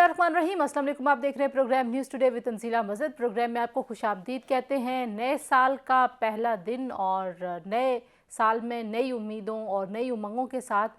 बिस्मिल्लाहिर्रहमानिर्रहीम। अस्सलाम वालेकुम। आप देख रहे हैं program news today with Tanzeela मस्जिद। प्रोग्राम में आपको खुशामदीद कहते हैं। नए साल का पहला दिन और नए साल में नई उम्मीदों और नई उमंगों के साथ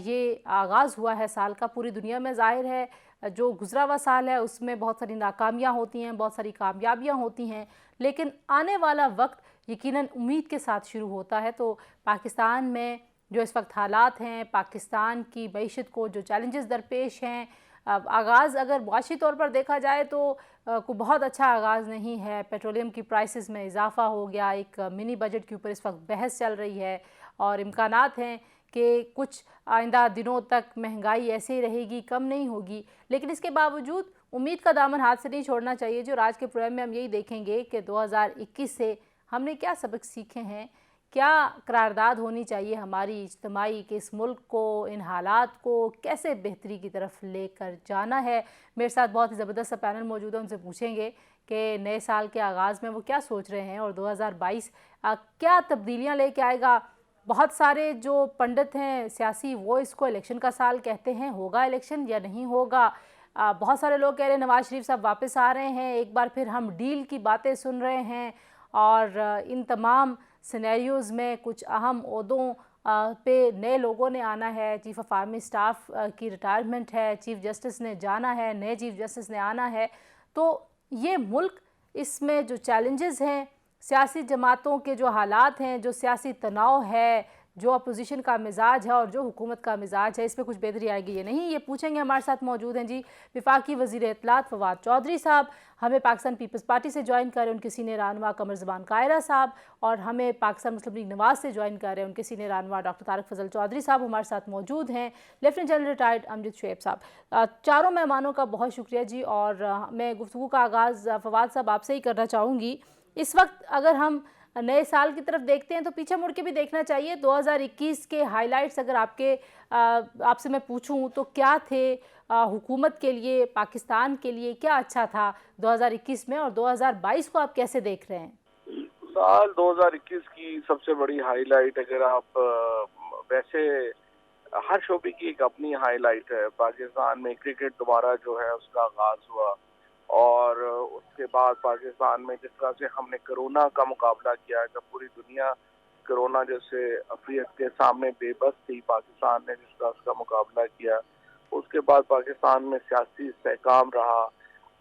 ये आगाज़ हुआ है साल का। पूरी दुनिया में ज़ाहिर है जो गुज़रा हुआ साल है उसमें बहुत सारी नाकामियाँ होती हैं, बहुत सारी कामयाबियाँ होती हैं, लेकिन आने वाला वक्त यकीनन उम्मीद के साथ शुरू होता है। तो पाकिस्तान में जो इस वक्त हालात हैं, पाकिस्तान की मईशत को जो चैलेंजेस दरपेश हैं, अब आगाज़ अगर मुआशी तौर पर देखा जाए तो को बहुत अच्छा आगाज़ नहीं है। पेट्रोलियम की प्राइसेस में इजाफ़ा हो गया, एक मिनी बजट के ऊपर इस वक्त बहस चल रही है और इम्कानात हैं कि कुछ आइंदा दिनों तक महंगाई ऐसे ही रहेगी, कम नहीं होगी। लेकिन इसके बावजूद उम्मीद का दामन हाथ से नहीं छोड़ना चाहिए। जो आज के प्रोग्राम में हम यही देखेंगे कि 2021 से हमने क्या सबक सीखे हैं, क्या करारदाद होनी चाहिए हमारी इज्तिमाई कि इस मुल्क को, इन हालात को कैसे बेहतरी की तरफ लेकर जाना है। मेरे साथ बहुत ही ज़बरदस्त सा पैनल मौजूद है, उनसे पूछेंगे कि नए साल के आगाज़ में वो क्या सोच रहे हैं और 2022 क्या तब्दीलियाँ लेके आएगा। बहुत सारे जो पंडित हैं सियासी वो इसको इलेक्शन का साल कहते हैं, होगा इलेक्शन या नहीं होगा। बहुत सारे लोग कह रहे हैं नवाज शरीफ साहब वापस आ रहे हैं, एक बार फिर हम डील की बातें सुन रहे हैं और इन तमाम सिनेरियोज़ में कुछ अहम ओहदों पे नए लोगों ने आना है। चीफ़ ऑफ आर्मी स्टाफ की रिटायरमेंट है, चीफ़ जस्टिस ने जाना है, नए चीफ़ जस्टिस ने आना है। तो ये मुल्क, इसमें जो चैलेंजेस हैं, सियासी जमातों के जो हालात हैं, जो सियासी तनाव है, जो अपोजिशन का मिजाज है और जो हुकूमत का मिजाज है, इसमें कुछ बेहतरी आएगी या नहीं, ये पूछेंगे। हमारे साथ मौजूद हैं जी वफाकी वज़ीर इत्तलात फवाद चौधरी साहब, हमें पाकिस्तान पीपल्स पार्टी से ज्वाइन कर रहे हैं उनके सीनियर रहनुमा कमर ज़बान कायरा साहब, और हमें पाकिस्तान मुस्लिम लीग नवाज से ज्वाइन कर रहे हैं उनके सीनियर रहनुमा डॉक्टर तारिक फजल चौधरी साहब हमारे साथ मौजूद हैं, lieutenant general retired Amjad Shoaib साहब। चारों मेहमानों का बहुत शुक्रिया जी। और मैं गुफ्तगू का आगाज़ फवाद साहब आपसे ही करना चाहूँगी। इस वक्त अगर हम नए साल की तरफ देखते हैं तो पीछे मुड़ के भी देखना चाहिए। 2021 के हाइलाइट्स अगर आपसे मैं पूछूं तो क्या थे हुकूमत के लिए, पाकिस्तान के लिए क्या अच्छा था 2021 में, और 2022 को आप कैसे देख रहे हैं? साल 2021 की सबसे बड़ी हाईलाइट, अगर आप वैसे हर शोबे की एक अपनी हाईलाइट है। पाकिस्तान में क्रिकेट दोबारा जो है उसका आगाज हुआ और उसके बाद पाकिस्तान में जिस तरह से हमने कोरोना का मुकाबला किया, जब पूरी दुनिया कोरोना जैसे अफियत के सामने बेबस थी, पाकिस्तान ने जिस तरह उसका मुकाबला किया। उसके बाद पाकिस्तान में सियासी इस्तेहकाम रहा,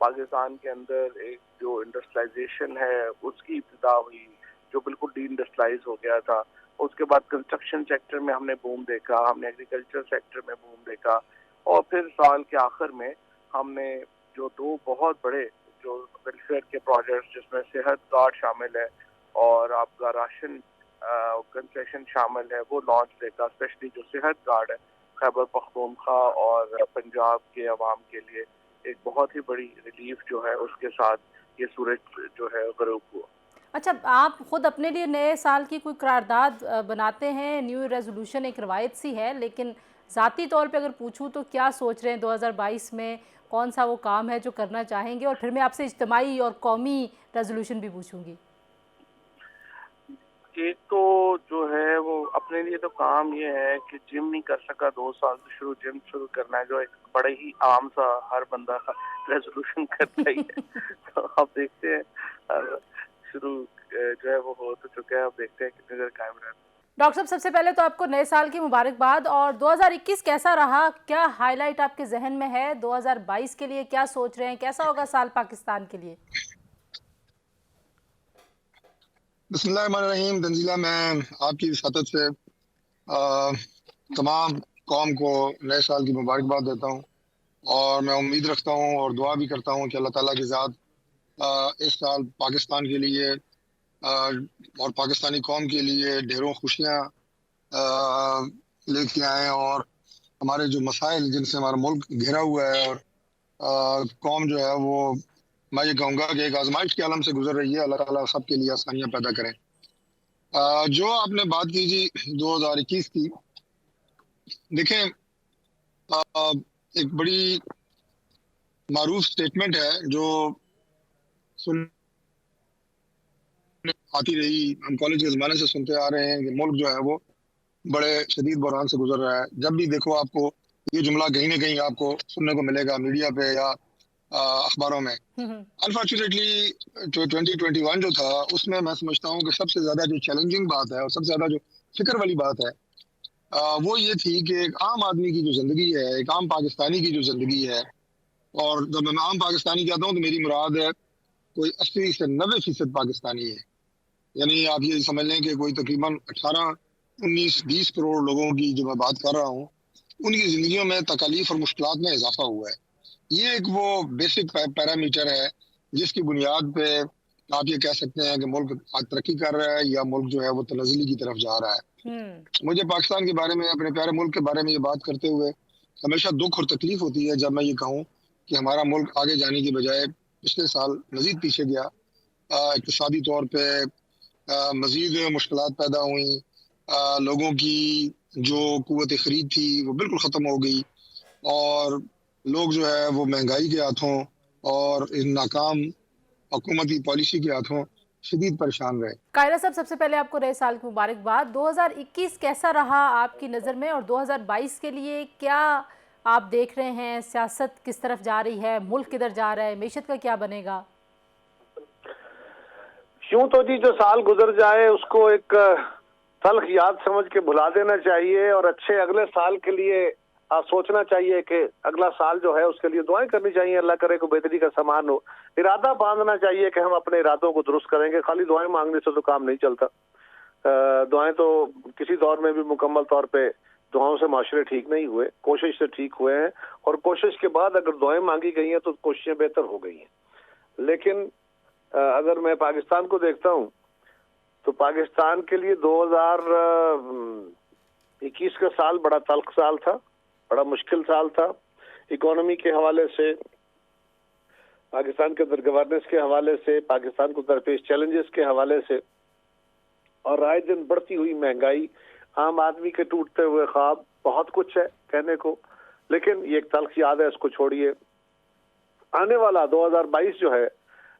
पाकिस्तान के अंदर एक जो इंडस्ट्रियलाइजेशन है उसकी इब्तिदा हुई, जो बिल्कुल डी इंडस्ट्रियलाइज हो गया था। उसके बाद कंस्ट्रक्शन सेक्टर में हमने बूम देखा, हमने एग्रीकल्चर सेक्टर में बूम देखा, और फिर साल के आखिर में हमने जो दो बहुत बड़े जो वेलफेयर के प्रोजेक्ट्स, जिसमें सेहत कार्ड शामिल है और आपका राशन कंसेशन शामिल है, वो लॉन्च देखा। स्पेशली जो सेहत कार्ड है खैबर पख्तूनख्वा और पंजाब के अवाम के लिए एक बहुत ही बड़ी रिलीफ जो है, उसके साथ ये सूरज जो है गरूब हुआ। अच्छा, आप खुद अपने लिए नए साल की कोई करारदाद बनाते हैं? न्यू ईयर रेजोल्यूशन एक रवायत सी है, लेकिन ज़ाती तौर पे अगर पूछूं तो क्या सोच रहे हैं 2022 में, कौन सा वो काम है जो करना चाहेंगे? और फिर मैं आपसे इज्तिमाई और कौमी रेजोल्यूशन भी पूछूंगी। एक तो जो है वो अपने लिए तो काम ये है कि जिम नहीं कर सका 2 साल से जिम शुरू करना है, जो एक बड़े ही आम सा हर बंदा का रेजोल्यूशन करता ही है। तो अब देखते हैं, शुरू जो है वो हो तो चुका है, अब देखते हैं कितनी देर कायम रहता है। डॉक्टर साहब, सबसे पहले तो आपको नए साल की मुबारकबाद। और 2021 कैसा रहा, क्या हाईलाइट आपके जहन में है? 2022 के लिए क्या सोच रहे हैं, कैसा होगा साल पाकिस्तान के लिए? बिस्मिल्लाहिर्रहमानिर्रहीम। तंजीला, मैं आपकी सतत से तमाम कौम को नए साल की मुबारकबाद देता हूँ और मैं उम्मीद रखता हूँ और दुआ भी करता हूँ कि अल्लाह ताला की ज़ात इस साल पाकिस्तान के लिए और पाकिस्तानी कौम के लिए ढेरों खुशियाँ लेके आए, और हमारे जो मसाइल जिनसे हमारा मुल्क घिरा हुआ है और कौम जो है वो, मैं ये कहूँगा कि एक आजमाइश के आलम से गुजर रही है, अल्लाह ताला सबके लिए आसानियाँ पैदा करें। जो आपने बात की जी 2021 की, देखें, एक बड़ी मारूफ स्टेटमेंट है जो सुन आती रही, हम कॉलेज के ज़माने से सुनते आ रहे हैं कि मुल्क जो है वो बड़े शदीद बहरान से गुजर रहा है। जब भी देखो आपको ये जुमला कहीं ना कहीं आपको सुनने को मिलेगा मीडिया पे या अखबारों में। अनफॉर्चुनेटली जो 2021 जो था उसमें मैं समझता हूँ कि सबसे ज्यादा जो चैलेंजिंग बात है और सबसे ज्यादा जो फिक्र वाली बात है वो ये थी कि एक आम आदमी की जो जिंदगी है, एक आम पाकिस्तानी की जो जिंदगी है, और जब मैं आम पाकिस्तानी कहता हूँ तो मेरी मुराद है कोई 80 से 90% पाकिस्तानी है। यानी आप ये समझ लें कि कोई तकरीबन 18, 19, 20 करोड़ लोगों की जो मैं बात कर रहा हूँ, उनकी जिंदगियों में तकालीफ और मुश्किलात में इजाफा हुआ है। ये एक वो बेसिक पैरामीटर है जिसकी बुनियाद पे आप ये कह सकते हैं कि मुल्क आज तरक्की कर रहा है या मुल्क जो है वो तनज़्ज़ुली की तरफ जा रहा है। मुझे पाकिस्तान के बारे में, अपने प्यारे मुल्क के बारे में ये बात करते हुए हमेशा दुख और तकलीफ होती है जब मैं ये कहूँ कि हमारा मुल्क आगे जाने की बजाय पिछले साल मजीद पीछे गया। इक़्तिसादी तौर पे मजीद मुश्किलात पैदा हुई, लोगों की जो कुव्वत खरीद थी वो बिल्कुल ख़त्म हो गई, और लोग जो है वो महंगाई के हाथों और इन नाकाम हुकूमती पॉलिसी के हाथों शदीद परेशान रहे। कायरा साहब, सबसे पहले आपको नए साल की मुबारकबाद। 2021 कैसा रहा आपकी नज़र में, और 2022 के लिए क्या आप देख रहे हैं? सियासत किस तरफ जा रही है, मुल्क किधर जा रहा है, मैशत का क्या बनेगा? यूं तो जी जो साल गुजर जाए उसको एक तल्ख याद समझ के भुला देना चाहिए और अच्छे अगले साल के लिए सोचना चाहिए कि अगला साल जो है उसके लिए दुआएं करनी चाहिए, अल्लाह करे को बेहतरी का सामान हो। इरादा बांधना चाहिए कि हम अपने इरादों को दुरुस्त करेंगे। खाली दुआएं मांगने से तो काम नहीं चलता। दुआएं तो किसी दौर में भी मुकम्मल तौर पे दुआओं से माशरे ठीक नहीं हुए, कोशिश से ठीक हुए हैं, और कोशिश के बाद अगर दुआएं मांगी गई हैं तो कोशिशें बेहतर हो गई हैं। लेकिन अगर मैं पाकिस्तान को देखता हूं तो पाकिस्तान के लिए 2021 का साल बड़ा तल्ख साल था, बड़ा मुश्किल साल था। इकोनॉमी के हवाले से, पाकिस्तान के अंदर गवर्नेंस के हवाले से, पाकिस्तान को दरपेश चैलेंजेस के हवाले से, और आए दिन बढ़ती हुई महंगाई, आम आदमी के टूटते हुए ख्वाब, बहुत कुछ है कहने को। लेकिन ये एक तल्ख याद है, इसको छोड़िए। आने वाला 2022 जो है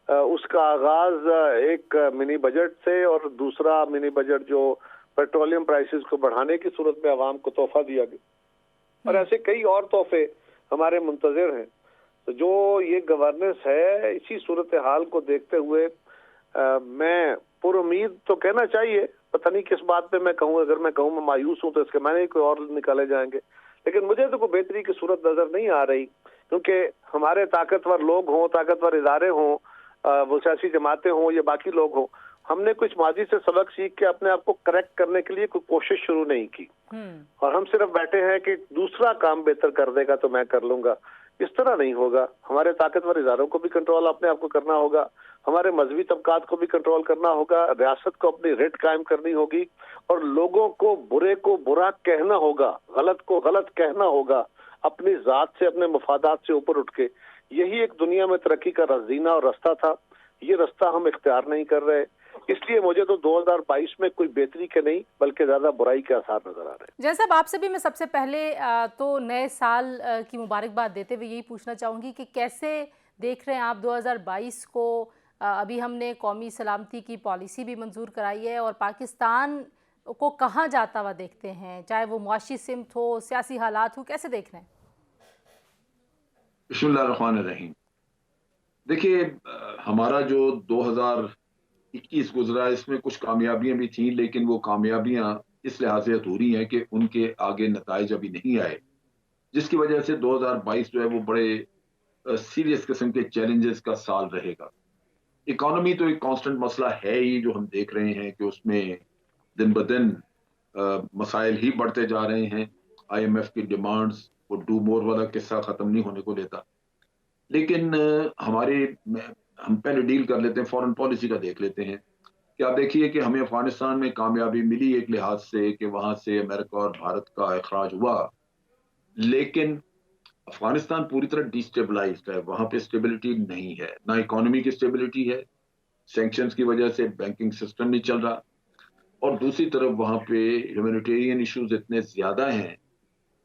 उसका आगाज एक मिनी बजट से, और दूसरा मिनी बजट जो पेट्रोलियम प्राइसेस को बढ़ाने की सूरत में आवाम को तोहफा दिया गया, और ऐसे कई और तोहफे हमारे मुंतजर हैं। तो जो ये गवर्नेंस है, इसी सूरत हाल को देखते हुए मैं पुरुमीद तो कहना चाहिए, पता नहीं किस बात पे मैं कहूँ। अगर मैं कहूँ मैं मायूस हूँ तो इसके माने कोई और निकाले जाएंगे, लेकिन मुझे तो कोई बेहतरी की सूरत नजर नहीं आ रही। क्योंकि हमारे ताकतवर लोग हों, ताकतवर इदारे हों, वो सियासी जमातें हों या बाकी लोग हों, हमने कुछ माजी से सबक सीख के अपने आप को करेक्ट करने के लिए कोई कोशिश शुरू नहीं की, और हम सिर्फ बैठे हैं कि दूसरा काम बेहतर कर देगा तो मैं कर लूंगा। इस तरह नहीं होगा। हमारे ताकतवर इदारों को भी कंट्रोल अपने आप को करना होगा, हमारे मजहबी तबकात को भी कंट्रोल करना होगा, रियासत को अपनी रेट कायम करनी होगी, और लोगों को बुरे को बुरा कहना होगा, गलत को गलत कहना होगा, अपनी जात से, अपने मफादात से ऊपर उठ के। यही एक दुनिया में तरक्की का रजीना और रास्ता था। ये रास्ता हम इख्तियार नहीं कर रहे, इसलिए मुझे तो 2022 में कोई बेहतरी के नहीं बल्कि ज्यादा बुराई के आसार नजर आ रहे हैं। जैसा आपसे भी मैं सबसे पहले तो नए साल की मुबारकबाद देते हुए यही पूछना चाहूँगी कि कैसे देख रहे हैं आप 2022 को? अभी हमने कौमी सलामती की पॉलिसी भी मंजूर कराई है, और पाकिस्तान को कहाँ जाता हुआ देखते हैं, चाहे वो मुआशी सिमत हो, सियासी हालात हो, कैसे देख रहे हैं? बिस्मिल्लाहिर्रहमानिर्रहीम। देखिए, हमारा जो 2021 गुजरा, इसमें कुछ कामयाबियां भी थी, लेकिन वो कामयाबियां इस लिहाज से अधूरी हैं कि उनके आगे नताइज अभी नहीं आए, जिसकी वजह से 2022 जो है वो बड़े सीरियस किस्म के चैलेंजेस का साल रहेगा। इकोनॉमी तो एक कांस्टेंट मसला है ही, जो हम देख रहे हैं कि उसमें दिन ब दिन मसाइल ही बढ़ते जा रहे हैं। IMF की डिमांड्स, वो डू मोर वाला किस्सा खत्म नहीं होने को देता। लेकिन हम पहले डील कर लेते हैं, फॉरेन पॉलिसी का देख लेते हैं कि आप देखिए कि हमें अफगानिस्तान में कामयाबी मिली एक लिहाज से कि वहां से अमेरिका और भारत का इखराज हुआ, लेकिन अफगानिस्तान पूरी तरह डिस्टेबलाइज्ड है। वहां पे स्टेबिलिटी नहीं है, ना इकोनॉमी की स्टेबिलिटी है, सैंक्शंस की वजह से बैंकिंग सिस्टम नहीं चल रहा, और दूसरी तरफ वहां पे ह्यूमैनिटेरियन इश्यूज इतने ज्यादा हैं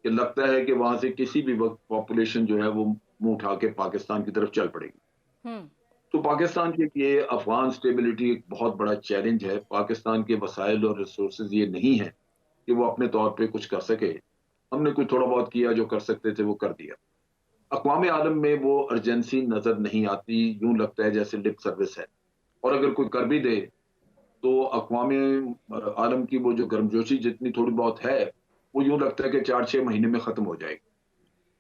कि लगता है कि वहां से किसी भी वक्त पॉपुलेशन जो है वो मुंह उठा के पाकिस्तान की तरफ चल पड़ेगी। तो पाकिस्तान के लिए अफगान स्टेबिलिटी एक बहुत बड़ा चैलेंज है। पाकिस्तान के वसाइल और रिसोर्सेज ये नहीं है कि वो अपने तौर पे कुछ कर सके। हमने कुछ थोड़ा बहुत किया, जो कर सकते थे वो कर दिया। अक़वाम आलम में वो अर्जेंसी नजर नहीं आती, यूं लगता है जैसे लिप सर्विस है। और अगर कोई कर भी दे तो अक़वाम आलम की वो जो गर्मजोशी जितनी थोड़ी बहुत है, वो यूं लगता है कि 4-6 महीने में खत्म हो जाएगी।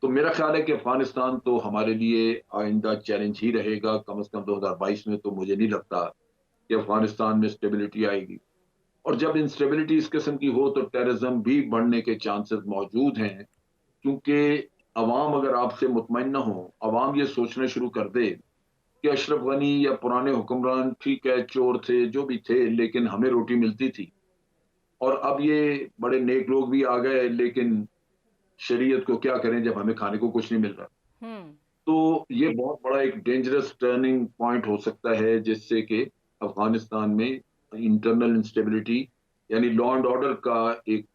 तो मेरा ख्याल है कि अफगानिस्तान तो हमारे लिए आइंदा चैलेंज ही रहेगा। कम से कम 2022 में तो मुझे नहीं लगता कि अफगानिस्तान में स्टेबिलिटी आएगी। और जब इंस्टेबिलिटी इस किस्म की हो तो टेररिज्म भी बढ़ने के चांसेस मौजूद हैं, क्योंकि अवाम अगर आपसे मुतमईन ना हो, अवाम ये सोचना शुरू कर दे कि अशरफ गनी या पुराने हुक्मरान ठीक है, चोर थे, जो भी थे, लेकिन हमें रोटी मिलती थी, और अब ये बड़े नेक लोग भी आ गए, लेकिन शरीयत को क्या करें जब हमें खाने को कुछ नहीं मिल रहा। हम्म। तो ये बहुत बड़ा एक डेंजरस टर्निंग पॉइंट हो सकता है, जिससे कि अफगानिस्तान में इंटरनल इंस्टेबिलिटी यानी लॉ एंड ऑर्डर का एक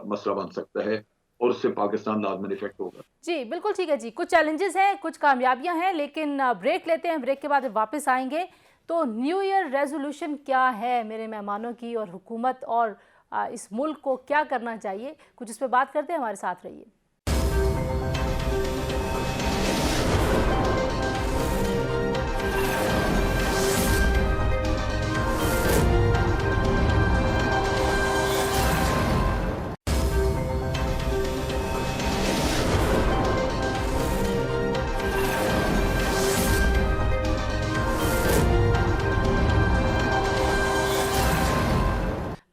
मसला बन सकता है, और उससे पाकिस्तान लाजमन इफेक्ट होगा। जी बिल्कुल ठीक है जी, कुछ चैलेंजेस हैं, कुछ कामयाबियां हैं, लेकिन ब्रेक लेते हैं, ब्रेक के बाद वापस आएंगे। तो न्यू ईयर रेजोल्यूशन क्या है मेरे मेहमानों की, और हुकूमत और इस मुल्क को क्या करना चाहिए, कुछ इस पर बात करते हैं, हमारे साथ रहिए।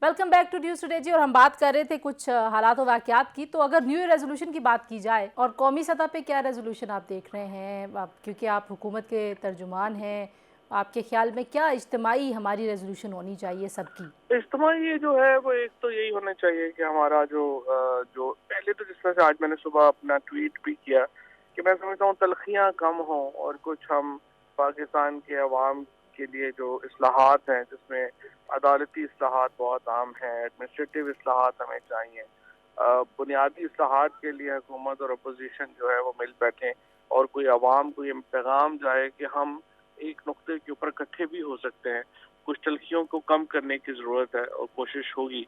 Welcome back to news today ji. और हम बात कर रहे थे कुछ हालात और वाक़यात की। तो अगर न्यू ईयर रेजोल्यूशन की बात की जाए, और कौमी सतह पे क्या रेजोल्यूशन आप देख रहे हैं, आप क्योंकि आप हुकूमत के तर्जुमान हैं, आपके ख्याल में क्या इज्तिमाई हमारी रेजोल्यूशन होनी चाहिए सबकी? इज्तिमाई ये जो है वो एक तो यही होना चाहिए कि हमारा जो पहले तो जिस तरह से आज मैंने सुबह अपना ट्वीट भी किया कि मैं समझता हूँ तलखियाँ कम हों, और कुछ हम पाकिस्तान के अवाम के लिए जो इस्लाहात हैं, जिसमें अदालती इस्लाहात बहुत आम हैं, एडमिनिस्ट्रेटिव इस्लाहात हमें चाहिए, बुनियादी इस्लाहात के लिए हुकूमत और अपोजिशन जो है वो मिल बैठें, और कोई अवाम को ये पैगाम जाए कि हम एक नुक्ते के ऊपर इकट्ठे भी हो सकते हैं। कुछ तलखियों को कम करने की ज़रूरत है, और कोशिश होगी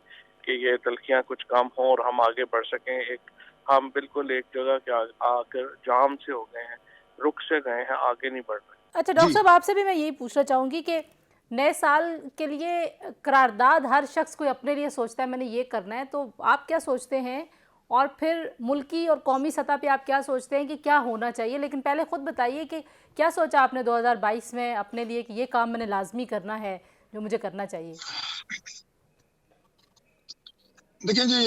कि ये तलखियाँ कुछ कम हों और हम आगे बढ़ सकें। हम बिल्कुल एक जगह के आकर जाम से हो गए हैं, रुक से गए हैं, आगे नहीं बढ़ रहे। अच्छा डॉक्टर साहब, आपसे भी मैं यही पूछना चाहूँगी कि नए साल के लिए करारदाद हर शख्स कोई अपने लिए सोचता है, मैंने ये करना है, तो आप क्या सोचते हैं, और फिर मुल्की और कौमी सतह पे आप क्या सोचते हैं कि क्या होना चाहिए? लेकिन पहले ख़ुद बताइए कि क्या सोचा आपने 2022 में अपने लिए कि ये काम मैंने लाजमी करना है, जो मुझे करना चाहिए? देखिए जी,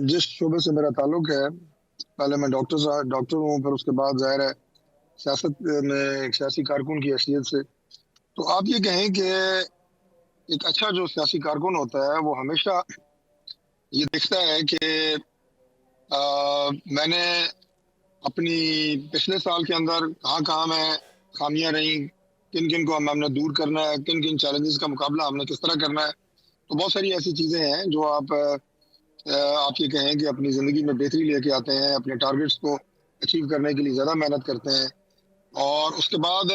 जिस शोबे से मेरा ताल्लुक है, पहले मैं डॉक्टर हूँ, फिर उसके बाद ज़ाहिर है सियासत में एक सियासी कारकुन की हैसियत से। तो आप ये कहें कि एक अच्छा जो सियासी कारकुन होता है वो हमेशा ये देखता है कि मैंने अपनी पिछले साल के अंदर कहाँ मैं खामियां रही, किन किन को हमने दूर करना है, किन किन चैलेंजेस का मुकाबला हमने किस तरह करना है। तो बहुत सारी ऐसी चीज़ें हैं जो आप ये कहें कि अपनी ज़िंदगी में बेहतरी लेके आते हैं, अपने टारगेट्स को अचीव करने के लिए ज़्यादा मेहनत करते हैं। और उसके बाद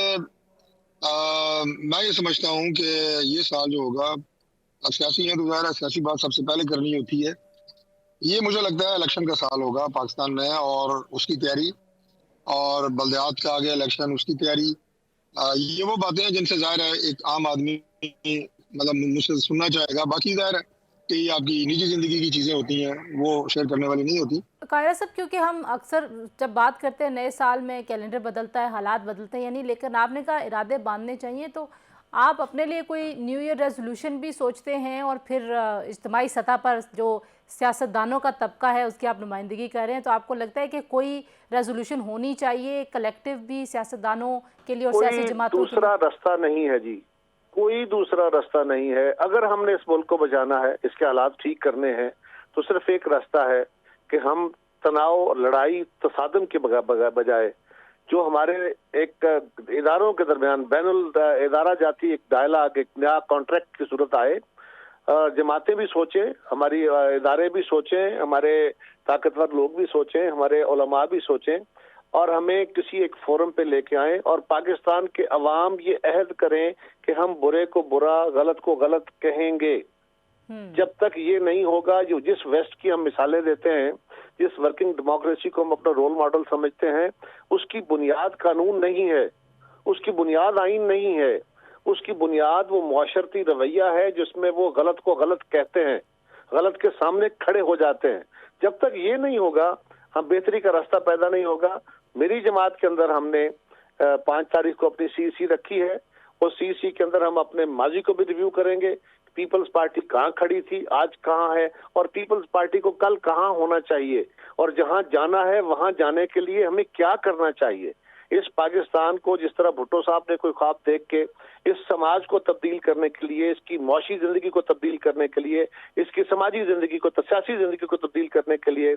मैं ये समझता हूँ कि ये साल जो होगा, अब सियासी है तो ज़ाहिर है सियासी बात सबसे पहले करनी होती है। ये मुझे लगता है इलेक्शन का साल होगा पाकिस्तान में, और उसकी तैयारी, और बल्दियात का आगे इलेक्शन, उसकी तैयारी। ये वो बातें हैं जिनसे ज़ाहिर है एक आम आदमी मतलब मुझसे सुनना चाहेगा। बाकी ज़ाहिर है कि आपकी निजी ज़िंदगी की चीज़ें होती हैं, वो शेयर करने वाली नहीं होती। कायरा साहब, क्योंकि हम अक्सर जब बात करते हैं नए साल में कैलेंडर बदलता है, हालात बदलते हैं, यानी, लेकिन आपने कहा इरादे बांधने चाहिए, तो आप अपने लिए कोई न्यू ईयर रेजोल्यूशन भी सोचते हैं, और फिर इज्तिमाई सतह पर जो सियासतदानों का तबका है उसकी आप नुमाइंदगी कर रहे हैं, तो आपको लगता है कि कोई रेजोल्यूशन होनी चाहिए कलेक्टिव भी सियासतदानों के लिए और सियासी जमातों के लिए? दूसरा रास्ता नहीं है जी, कोई दूसरा रास्ता नहीं है। अगर हमने इस मुल्क को बचाना है, इसके हालात ठीक करने हैं, तो सिर्फ एक रास्ता है कि हम तनाव, लड़ाई, तसादम के बजाय जो हमारे एक इदारों के दरमियान बैनुल इदारा जाती एक डायलॉग, एक नया कॉन्ट्रैक्ट की सूरत आए। जमातें भी सोचें, हमारी इदारे भी सोचें, हमारे ताकतवर लोग भी सोचें, हमारे उलमा भी सोचें, और हमें किसी एक फोरम पे लेके आएं, और पाकिस्तान के अवाम ये अहद करें कि हम बुरे को बुरा, गलत को गलत कहेंगे। जब तक ये नहीं होगा, जो जिस वेस्ट की हम मिसालें देते हैं, जिस वर्किंग डेमोक्रेसी को हम अपना रोल मॉडल समझते हैं, उसकी बुनियाद कानून नहीं है, उसकी बुनियाद आइन नहीं है, उसकी बुनियाद वो मुआशरती रवैया है जिसमें वो गलत को गलत कहते हैं, गलत के सामने खड़े हो जाते हैं। जब तक ये नहीं होगा, हम बेहतरी का रास्ता पैदा नहीं होगा। मेरी जमात के अंदर हमने 5 तारीख को अपनी सीईसी रखी है, और सीईसी के अंदर हम अपने माजी को भी रिव्यू करेंगे। पीपल्स पार्टी कहाँ खड़ी थी, आज कहाँ है, और पीपल्स पार्टी को कल कहाँ होना चाहिए, और जहाँ जाना है वहां जाने के लिए हमें क्या करना चाहिए। इस पाकिस्तान को जिस तरह भुट्टो साहब ने कोई ख्वाब देख के इस समाज को तब्दील करने के लिए, इसकी मौशी जिंदगी को तब्दील करने के लिए, इसकी समाजी जिंदगी को, सियासी जिंदगी को तब्दील करने के लिए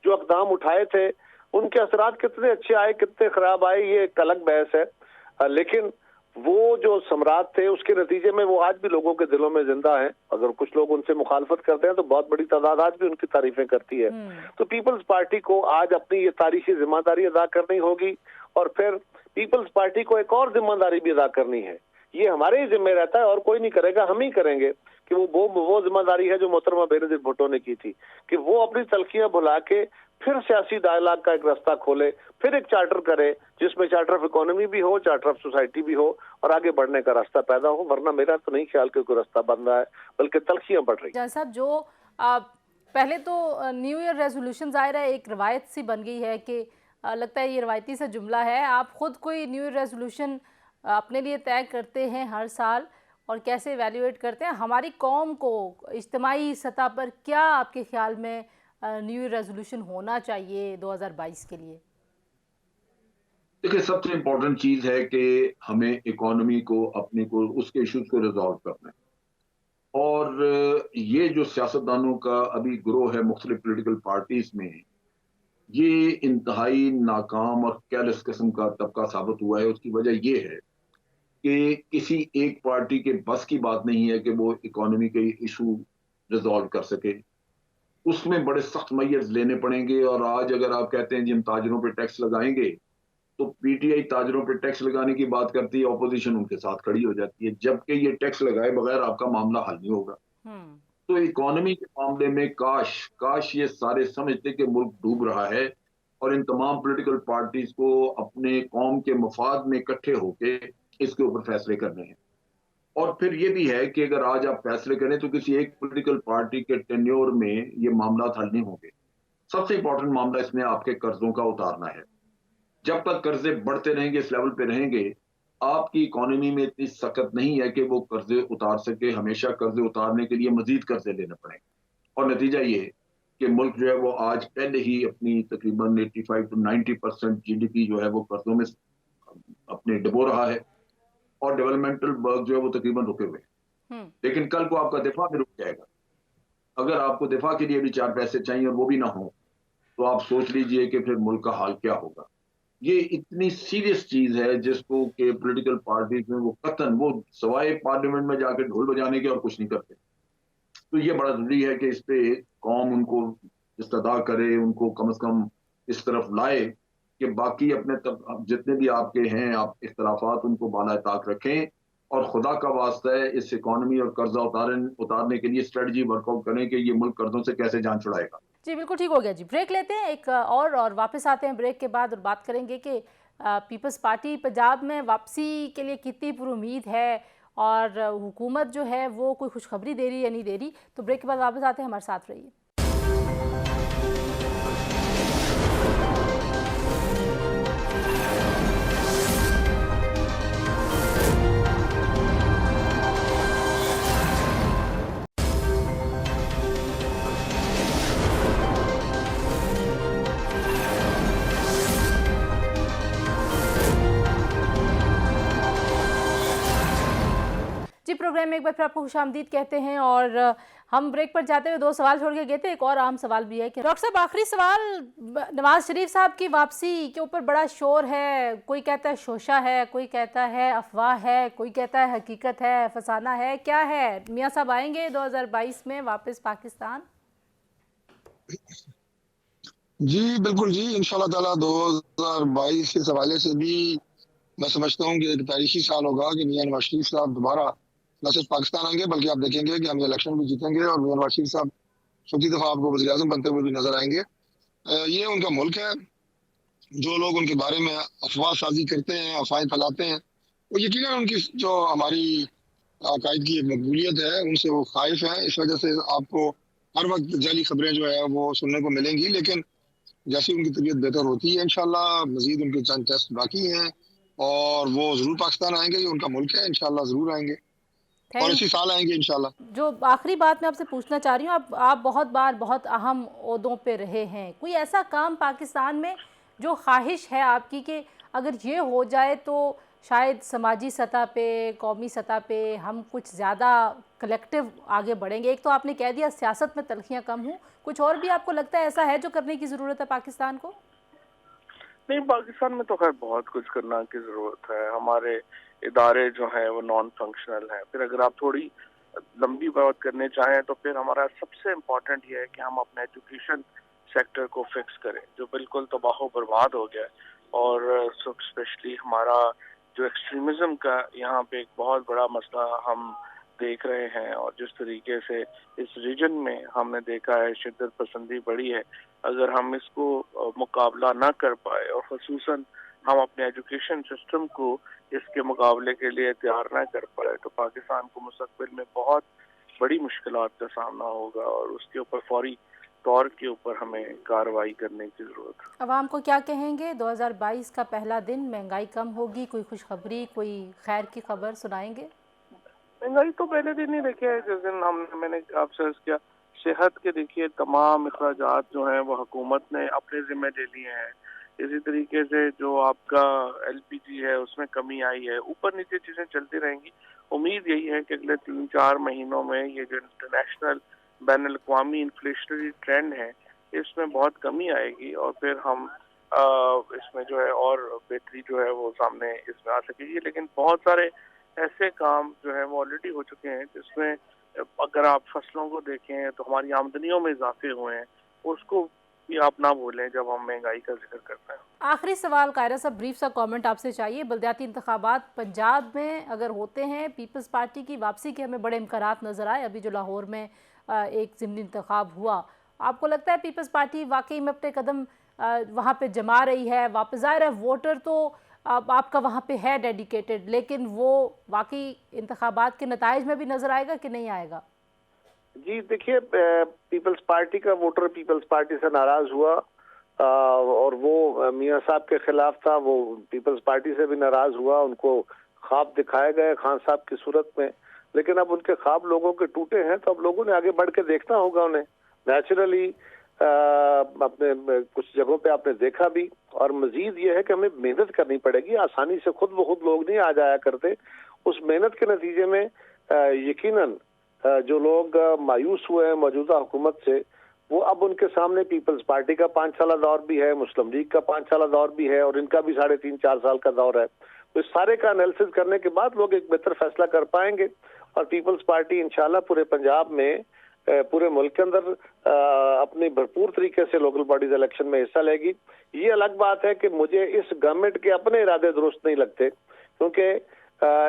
जो इकदाम उठाए थे, उनके असरात कितने अच्छे आए, कितने खराब आए, ये एक अलग बहस है। लेकिन वो जो सम्राट थे, उसके नतीजे में वो आज भी लोगों के दिलों में जिंदा है। अगर कुछ लोग उनसे मुखालफत करते हैं तो बहुत बड़ी तादाद आज भी उनकी तारीफें करती है। तो पीपल्स पार्टी को आज अपनी ये तारीखी जिम्मेदारी अदा करनी होगी, और फिर पीपल्स पार्टी को एक और जिम्मेदारी भी अदा करनी है। ये हमारे ही जिम्मे रहता है और कोई नहीं करेगा, हम ही करेंगे कि वो जिम्मेदारी है जो मोहतरमा बेनजीर भुट्टो ने की थी, कि वो अपनी तलखियां भुला के फिर सियासी डायलॉग का एक रास्ता खोले, फिर एक चार्टर करे जिसमें चार्टर ऑफ इकोनॉमी भी हो, चार्टर ऑफ सोसाइटी भी हो, और आगे बढ़ने का रास्ता पैदा हो। वरना मेरा तो नहीं ख्याल कि कोई रास्ता बन रहा है, बल्कि तलखियां बढ़ रही। जान साहब, जो पहले तो न्यू ईयर रेजोल्यूशन ज़ाहिर है एक रवायत सी बन गई है कि लगता है ये रवायती सा जुमला है, आप खुद कोई न्यू ईयर रेजोल्यूशन अपने लिए तय करते हैं हर साल, और कैसे एवेल्युएट करते हैं? हमारी कौम को इज्तिमाई सतह पर क्या आपके ख्याल में न्यू ईयर रेजोल्यूशन होना चाहिए 2022 के लिए? देखिए, सबसे इम्पोर्टेंट चीज है कि हमें इकोनॉमी को, अपने को, उसके इश्यूज को रिजॉल्व करना है। और ये जो सियासतदानों का अभी ग्रोह है मुख्तलिफ पोलिटिकल पार्टीज में, ये इंतहाई नाकाम और कैलस किस्म का तबका साबित हुआ है। उसकी वजह ये है कि किसी एक पार्टी के बस की बात नहीं है कि वो इकोनॉमी के इशू रिजॉल्व कर सके, उसमें बड़े सख्त मेजर्स लेने पड़ेंगे। और आज अगर आप कहते हैं जी हम ताजरों पे टैक्स लगाएंगे, तो पीटीआई ताजरों पे टैक्स लगाने की बात करती है, ऑपोजिशन उनके साथ खड़ी हो जाती है, जबकि ये टैक्स लगाए बगैर आपका मामला हल नहीं होगा। तो इकोनॉमी के मामले में काश ये सारे समझते कि मुल्क डूब रहा है, और इन तमाम पॉलिटिकल पार्टीज को अपने कौम के मफाद में इकट्ठे होके इसके ऊपर फैसले करने हैं। और फिर ये भी है कि अगर आज आप फैसले करें तो किसी एक पॉलिटिकल पार्टी के टेन्योर में ये मामला हल नहीं होंगे। सबसे इंपॉर्टेंट मामला इसमें आपके कर्जों का उतारना है। जब तक कर्जे बढ़ते रहेंगे, इस लेवल पे रहेंगे, आपकी इकोनॉमी में इतनी सख्त नहीं है कि वो कर्जे उतार सके। हमेशा कर्जे उतारने के लिए मजीद कर्जे लेने पड़ेंगे, और नतीजा ये कि मुल्क जो है वो आज पहले ही अपनी तकरीबन 85 to 90% GDP जो है वो कर्जों में अपने डुबो रहा है, और डेवलपमेंटल वर्क जो है वो तकरीबन रुके हुए हैं। लेकिन कल को आपका दिफा भी रुक जाएगा। अगर आपको दिफा के लिए भी 4 पैसे चाहिए और वो भी ना हो, तो आप सोच लीजिए कि फिर मुल्क का हाल क्या होगा। ये इतनी सीरियस चीज है जिसको कि पॉलिटिकल पार्टीज में वो कतन, वो सवाए पार्लियामेंट में जाकर ढोल बजाने के और कुछ नहीं करते। तो ये बड़ा जरूरी है कि इस पे कौम उनको इस्तदा करे, उनको कम से कम इस तरफ लाए कि बाकी अपने जितने भी आपके हैं आप इख्तलाफात, उनको बाला ताक रखें, और खुदा का वास्ता है इस इकोनॉमी और कर्जा उतारने के लिए स्ट्रेटजी वर्कआउट करें कि ये मुल्क कर्जों से कैसे जान छुड़ाएगा। जी बिल्कुल, ठीक हो गया जी। ब्रेक लेते हैं एक और वापस आते हैं ब्रेक के बाद, और बात करेंगे कि पीपल्स पार्टी पंजाब में वापसी के लिए कितनी पूरी उम्मीद है, और हुकूमत जो है वो कोई खुशखबरी दे रही है या नहीं दे रही। तो ब्रेक के बाद वापस आते हैं, हमारे साथ रहिए। प्रोग्राम में एक बार फिर आपको खुशामदीद कहते हैं, और हम ब्रेक पर जाते हुए 2 सवाल छोड़ के गए थे। एक और आम सवाल भी है कि डॉक्टर साहब, आखिरी सवाल, नवाज शरीफ साहब की वापसी के ऊपर बड़ा शोर है। कोई कहता है शोशा है, कोई कहता है अफवाह है, कोई कहता है हकीकत है, फसाना है, क्या है? मियाँ साहब आएंगे 2022 में वापस पाकिस्तान? जी बिल्कुल जी, इंशाल्लाह ताला 2022 के हवाले से भी मैं समझता हूँ कि एक तारीखी साल होगा कि मियाँ नवाज शरीफ साहब दोबारा न सिर्फ पाकिस्तान आएंगे बल्कि आप देखेंगे कि हम ये इलेक्शन भी जीतेंगे और मियां नवाज शरीफ साहब चौथी दफा आपको वज़ीर आज़म बनते हुए भी नजर आएंगे। ये उनका मुल्क है। जो लोग उनके बारे में अफवाह साजी करते हैं, अफवाहें फैलाते हैं, वो यकीनन उनकी जो हमारी अकायद की मकबूलियत है उनसे वो खाइफ है। इस वजह से आपको हर वक्त जाली खबरें जो है वो सुनने को मिलेंगी, लेकिन जैसी उनकी तबीयत बेहतर होती है इंशाल्लाह मजीद उनके चंद टेस्ट बाकी हैं और वो जरूर पाकिस्तान आएंगे। ये उनका मुल्क है, इंशाल्लाह जरूर आएंगे और थैंक इसी साल आएंगे इंशाल्लाह। जो आखिरी बात मैं आपसे पूछना चाह रही हूँ, आप बहुत बार बहुत अहम ओहदों पे रहे हैं, कोई ऐसा काम पाकिस्तान में जो ख्वाहिश है आपकी कि अगर ये हो जाए तो शायद समाजी सतह पे, कौमी सतह पे हम कुछ ज़्यादा कलेक्टिव आगे बढ़ेंगे? एक तो आपने कह दिया सियासत में तलखियाँ कम हूँ, कुछ और भी आपको लगता है ऐसा है जो करने की ज़रूरत है पाकिस्तान को? नहीं, पाकिस्तान में तो खैर बहुत कुछ करना की जरूरत है। हमारे इदारे जो हैं वो नॉन फंक्शनल हैं। फिर अगर आप थोड़ी लंबी बात करने चाहें तो फिर हमारा सबसे इम्पोर्टेंट ये है कि हम अपने एजुकेशन सेक्टर को फिक्स करें, जो बिल्कुल तबाह बर्बाद हो गया है। और स्पेशली हमारा जो एक्सट्रीमिज्म का यहाँ पे एक बहुत बड़ा मसला हम देख रहे हैं, और जिस तरीके से इस रीजन में हमने देखा है शिद्दत पसंदी बढ़ी है, अगर हम इसको मुकाबला ना कर पाए और ख़ुसूसन हम अपने एजुकेशन सिस्टम को इसके मुकाबले के लिए तैयार ना कर पाए, तो पाकिस्तान को मुस्तकबिल में बहुत बड़ी मुश्किलात का सामना होगा और उसके ऊपर फौरी तौर के ऊपर हमें कार्रवाई करने की ज़रूरत है। आवाम को क्या कहेंगे? 2022 का पहला दिन, महंगाई कम होगी, कोई खुशखबरी, कोई खैर की खबर सुनाएंगे? महंगाई तो पहले दिन ही देखिए, जिस दिन मैंने आपसे अर्ज किया, सेहत के देखिए तमाम अखराजात जो हैं वो हुकूमत ने अपने जिम्मे ले लिए हैं। इसी तरीके से जो आपका LPG है उसमें कमी आई है, ऊपर नीचे चीज़ें चलती रहेंगी। उम्मीद यही है कि अगले 3-4 महीनों में ये जो इंटरनेशनल बैन अल-अक़वामी इन्फ्लेशनरी ट्रेंड है इसमें बहुत कमी आएगी और फिर हम इसमें जो है और बेहतरी जो है वो सामने इसमें आ सकेगी। लेकिन बहुत सारे ऐसे काम जो है वो ऑलरेडी हो चुके हैं जिसमें अगर आप फसलों को देखें तो हमारी आमदनियों में इजाफे हुए हैं, उसको भी आप ना भूलें जब हम महंगाई का जिक्र करते हैं। आखिरी सवाल कायरा साहब, ब्रीफ सा कमेंट आपसे चाहिए। बलदियाती इंतखाबात पंजाब में अगर होते हैं, पीपल्स पार्टी की वापसी के हमें बड़े इम्कानात नज़र आए। अभी जो लाहौर में एक ज़िमनी इंतखाब हुआ, आपको लगता है पीपल्स पार्टी वाकई में अपने कदम वहाँ पे जमा रही है? वापस ज़ाहिर है वोटर तो आपका वहाँ पे है डेडिकेटेड, लेकिन वो वाकई इंतखाबात के नताइज में भी नज़र आएगा कि नहीं आएगा? जी देखिए, पीपल्स पार्टी का वोटर पीपल्स पार्टी से नाराज हुआ और वो मियां साहब के खिलाफ था। वो पीपल्स पार्टी से भी नाराज हुआ, उनको ख्वाब दिखाए गए खान साहब की सूरत में, लेकिन अब उनके ख्वाब लोगों के टूटे हैं तो अब लोगों ने आगे बढ़ के देखना होगा उन्हें। नेचुरली अपने कुछ जगहों पे आपने देखा भी, और मजीद ये है कि हमें मेहनत करनी पड़ेगी। आसानी से खुद ब खुद लोग नहीं आ जाया करते। उस मेहनत के नतीजे में यकीनन जो लोग मायूस हुए हैं मौजूदा हुकूमत से, वो अब उनके सामने पीपल्स पार्टी का 5 साल दौर भी है, मुस्लिम लीग का 5 साल दौर भी है और इनका भी 3.5-4 साल का दौर है। तो इस सारे का एनालिसिस करने के बाद लोग एक बेहतर फैसला कर पाएंगे और पीपल्स पार्टी इंशाल्लाह पूरे पंजाब में, पूरे मुल्क के अंदर अपनी भरपूर तरीके से लोकल बॉडीज इलेक्शन में हिस्सा लेगी। ये अलग बात है कि मुझे इस गवर्नमेंट के अपने इरादे दुरुस्त नहीं लगते, क्योंकि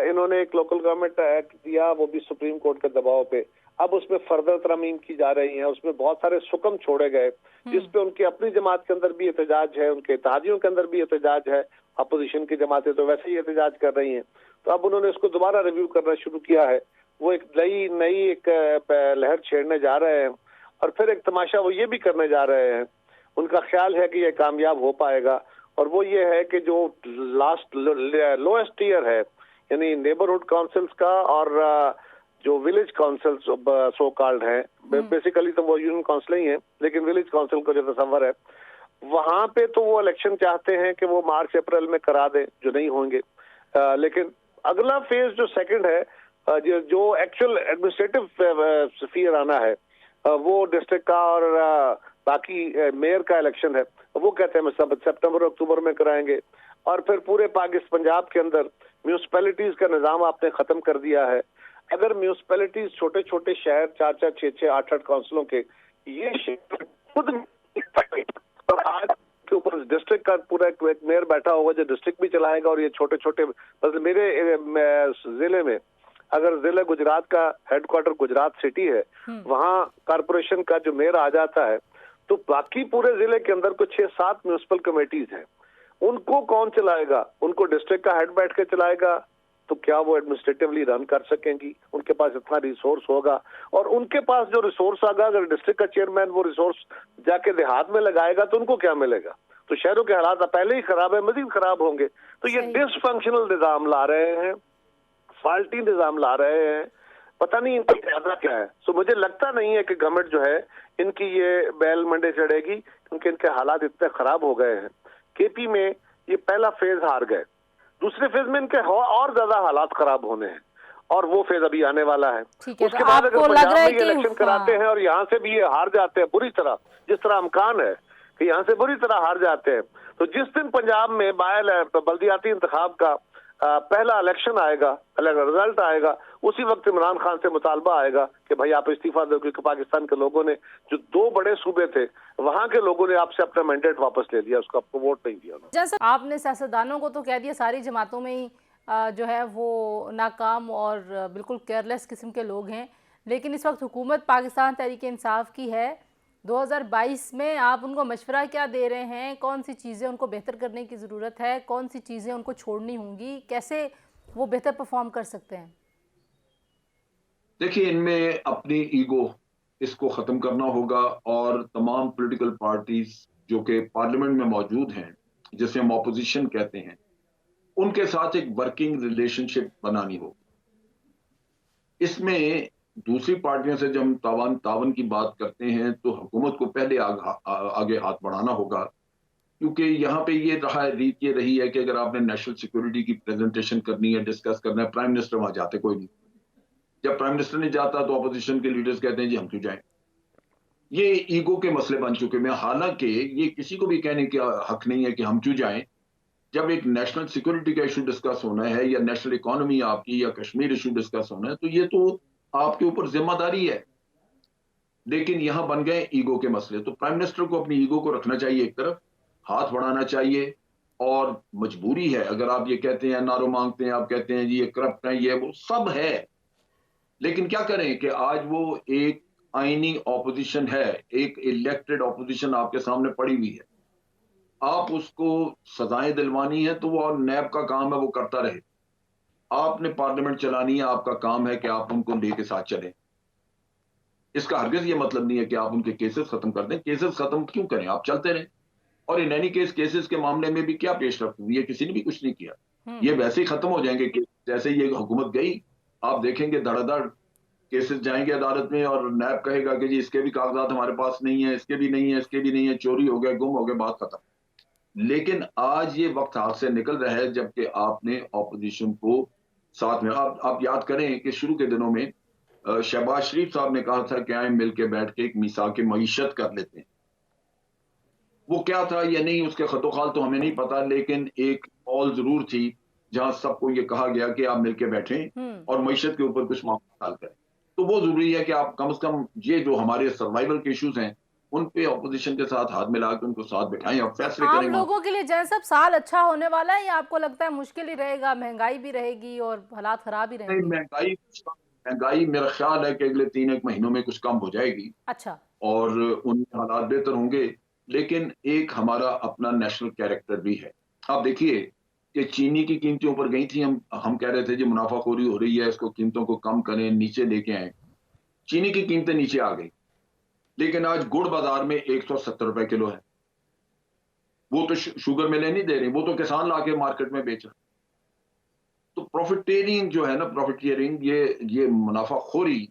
इन्होंने एक लोकल गवर्नमेंट एक्ट दिया, वो भी सुप्रीम कोर्ट के दबाव पे। अब उसमें फर्दर तरमीम की जा रही है, उसमें बहुत सारे सुकम छोड़े गए जिसपे उनकी अपनी जमात के अंदर भी एहतजाज है, उनके इत्तेहादियों के अंदर भी एहतजाज है। अपोजिशन की जमातें तो वैसे ही एहतजाज कर रही हैं, तो अब उन्होंने इसको दोबारा रिव्यू करना शुरू किया है। वो एक नई एक लहर छेड़ने जा रहे हैं और फिर एक तमाशा वो ये भी करने जा रहे हैं। उनका ख्याल है कि ये कामयाब हो पाएगा, और वो ये है कि जो लास्ट लोएस्ट टीयर है, यानी नेबरहुड काउंसिल्स का और जो विलेज काउंसिल्स सो कॉल्ड है, बेसिकली तो वो यूनियन काउंसिल ही है, लेकिन विलेज काउंसिल को जो तस्वर है वहां पे तो वो इलेक्शन चाहते हैं कि वो मार्च अप्रैल में करा दें, जो नहीं होंगे। लेकिन अगला फेज जो सेकंड है, जो एक्चुअल एडमिनिस्ट्रेटिव स्फीयर आना है, वो डिस्ट्रिक्ट का और बाकी मेयर का इलेक्शन है, वो कहते हैं सब सितंबर अक्टूबर में कराएंगे। और फिर पूरे पाकिस्तान पंजाब के अंदर म्यूनिसिपैलिटीज का निजाम आपने खत्म कर दिया है। अगर म्यूनिसिपैलिटीज छोटे छोटे शहर 4-4, 6-6, 8-8 काउंसिलों के ये खुद और आज के ऊपर डिस्ट्रिक्ट का पूरा एक मेयर बैठा होगा जो डिस्ट्रिक्ट भी चलाएगा, और ये छोटे छोटे, मतलब मेरे जिले में अगर जिला गुजरात का हेडक्वार्टर गुजरात सिटी है, वहाँ कारपोरेशन का जो मेयर आ जाता है, तो बाकी पूरे जिले के अंदर कुछ 6-7 म्यूनिसिपल कमेटीज हैं, उनको कौन चलाएगा? उनको डिस्ट्रिक्ट का हेड बैठ के चलाएगा, तो क्या वो एडमिनिस्ट्रेटिवली रन कर सकेंगी? उनके पास इतना रिसोर्स होगा? और उनके पास जो रिसोर्स आगा, अगर डिस्ट्रिक्ट का चेयरमैन वो रिसोर्स जाके देहात में लगाएगा तो उनको क्या मिलेगा? तो शहरों के हालात पहले ही खराब है, मजीद खराब होंगे। तो ये डिसफंक्शनल निजाम ला रहे हैं, फाल्टी निजाम ला रहे हैं, पता नहीं इनका इरादा क्या है। सो मुझे लगता नहीं है कि गवर्नमेंट जो है इनकी ये बैल मंडे चढ़ेगी, क्योंकि इनके हालात इतने खराब हो गए हैं। केपी में ये पहला फेज हार गए, दूसरे फेज में इनके और ज्यादा हालात खराब होने हैं, और वो फेज अभी आने वाला है। उसके बाद अगर पंजाब में इलेक्शन कराते हैं और यहाँ से भी ये हार जाते हैं बुरी तरह, जिस तरह अमकान है कि यहाँ से बुरी तरह हार जाते हैं, तो जिस दिन पंजाब में बल्दियाती इंतखाब का पहला इलेक्शन आएगा, रिजल्ट आएगा, उसी वक्त इमरान खान से मुतालबा आएगा कि भाई आप इस्तीफा दो, क्योंकि पाकिस्तान के लोगों ने, जो 2 बड़े सूबे थे, वहां के लोगों ने आपसे अपना मैंडेट वापस ले लिया, उसको आपको वोट नहीं दिया। जैसा आपने सियासतदानों को तो कह दिया सारी जमातों में ही जो है वो नाकाम और बिल्कुल केयरलेस किस्म के लोग हैं, लेकिन इस वक्त हुकूमत पाकिस्तान तहरीक इंसाफ की है। 2022 में आप उनको मशवरा क्या दे रहे हैं? कौन सी चीज़ें उनको बेहतर करने की ज़रूरत है, कौन सी चीज़ें उनको छोड़नी होंगी, कैसे वो बेहतर परफॉर्म कर सकते हैं? देखिए, इनमें अपनी ईगो, इसको ख़त्म करना होगा, और तमाम पॉलिटिकल पार्टीज जो कि पार्लियामेंट में मौजूद हैं, जिसे हम ऑपोजिशन कहते हैं, उनके साथ एक वर्किंग रिलेशनशिप बनानी होगी। इसमें दूसरी पार्टियों से जब हम तावन की बात करते हैं, तो हुकूमत को पहले आगे हाथ बढ़ाना होगा, क्योंकि यहाँ पे ये रीत ये रही है कि अगर आपने नेशनल सिक्योरिटी की प्रेजेंटेशन करनी है, डिस्कस करना है, प्राइम मिनिस्टर वहां जाते कोई नहीं। जब प्राइम मिनिस्टर नहीं जाता तो अपोजिशन के लीडर्स कहते हैं जी हम क्यों जाएं। ये ईगो के मसले बन चुके हैं। हालांकि ये किसी को भी कहने का हक नहीं है कि हम क्यों जाएं। जब एक नेशनल सिक्योरिटी का इशू डिस्कस होना है, या नेशनल इकोनॉमी आपकी, या कश्मीर इशू डिस्कस होना है, तो ये तो आपके ऊपर जिम्मेदारी है। लेकिन यहां बन गए ईगो के मसले। तो प्राइम मिनिस्टर को अपनी ईगो को रखना चाहिए एक तरफ, हाथ बढ़ाना चाहिए, और मजबूरी है। अगर आप ये कहते हैं, नारो मांगते हैं, आप कहते हैं जी ये करप्ट है, ये वो सब है, लेकिन क्या करें कि आज वो एक आईनी ऑपोजिशन है, एक इलेक्टेड ऑपोजिशन आपके सामने पड़ी हुई है। आप उसको सजाएं दिलवानी है तो वो नैब का काम है, वो करता रहे। आपने पार्लियामेंट चलानी है, आपका काम है कि आप उनको लेके साथ चलें। इसका हरगिज ये मतलब नहीं है कि आप उनके केसेस खत्म कर दें। केसेस खत्म क्यों करें, आप चलते रहें। और इन एनी केस केसेस के मामले में भी क्या पेशरफ्त हुई है, किसी ने भी कुछ नहीं किया। ये वैसे ही खत्म हो जाएंगे केस। जैसे ये हुकूमत गई, आप देखेंगे धड़ाधड़ केसेस जाएंगे अदालत में, और नैब कहेगा कि जी इसके भी कागजात हमारे पास नहीं है, इसके भी नहीं है, इसके भी नहीं है, चोरी हो गया, गुम हो गया, बात खत्म। लेकिन आज ये वक्त हाथ से निकल रहा है, जबकि आपने ऑपोजिशन को साथ में, आप याद करें कि शुरू के दिनों में शहबाज शरीफ साहब ने कहा था कि आए मिल के बैठ के एक मिसाक मईशत कर लेते हैं। वो क्या था या नहीं, उसके खतोखाल तो हमें नहीं पता, लेकिन एक कॉल जरूर थी जहां सबको ये कहा गया कि आप मिलके बैठें और मईशत के ऊपर कुछ मामला हल करें। तो वो जरूरी है कि आप कम से कम ये जो हमारे सर्वाइवल के इश्यूज हैं, उन पे ऑपोजिशन के साथ हाथ मिला के उनको साथ बिठाएं और फैसले करें। आम लोगों के लिए जैन साहब साल अच्छा होने वाला है, या आपको लगता है मुश्किल ही रहेगा, महंगाई भी रहेगी और हालात खराब ही रहेंगे? महंगाई मेरा ख्याल है कि अगले 3-1 महीनों में कुछ कम हो जाएगी। अच्छा। और उन हालात बेहतर होंगे। लेकिन एक हमारा अपना नेशनल कैरेक्टर भी है। आप देखिए कि चीनी की कीमतें ऊपर गई थी, हम कह रहे थे जी मुनाफाखोरी हो रही है, इसको कीमतों को कम करें, नीचे लेके आए। चीनी की कीमतें नीचे आ गई, लेकिन आज गुड़ बाजार में 170 रुपए किलो है। वो तो शुगर मिलें नहीं दे रही, वो तो किसान लाके मार्केट में बेच रहे। तो प्रॉफिटेरिंग जो है ना, प्रॉफिटियरिंग, ये मुनाफाखोरी,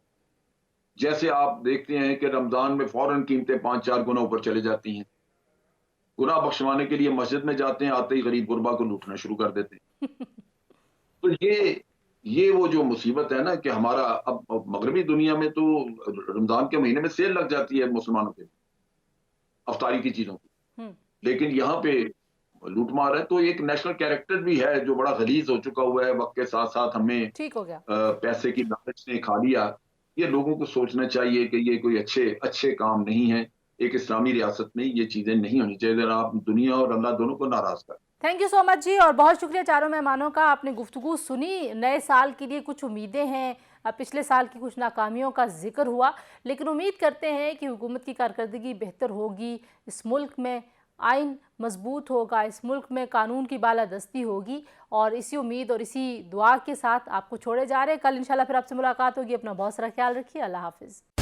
जैसे आप देखते हैं कि रमजान में फौरन कीमतें 5-4 गुना ऊपर चले जाती हैं। गुनाह बख्शवाने के लिए मस्जिद में जाते हैं, आते ही गरीब गुरबा को लूटना शुरू कर देते हैं। तो ये वो जो मुसीबत है ना कि हमारा अब मगरबी दुनिया में तो रमजान के महीने में सेल लग जाती है मुसलमानों के अफ्तारी की चीजों की, लेकिन यहाँ पे लूटमार है। तो एक नेशनल कैरेक्टर भी है जो बड़ा गलीज हो चुका हुआ है। वक्त के साथ साथ हमें ठीक हो गया, पैसे की लालच ने खा लिया। ये लोगों को सोचना चाहिए कि ये कोई अच्छे काम नहीं है। एक इस्लामी रियासत में ये चीजें नहीं होनी चाहिए, अगर आप दुनिया और अल्लाह दोनों को नाराज कर। थैंक यू सो मच जी, और बहुत शुक्रिया चारों मेहमानों का। आपने गुफ्तगू सुनी, नए साल के लिए कुछ उम्मीदें हैं। पिछले साल की कुछ नाकामियों का जिक्र हुआ, लेकिन उम्मीद करते हैं कि हुकूमत की कारकर्दगी बेहतर होगी, इस मुल्क में आइन मजबूत होगा, इस मुल्क में कानून की बालादस्ती होगी। और इसी उम्मीद और इसी दुआ के साथ आपको छोड़े जा रहे हैं। कल इंशाल्लाह फिर आपसे मुलाकात होगी। अपना बहुत सारा ख्याल रखिए। अल्लाह हाफिज़।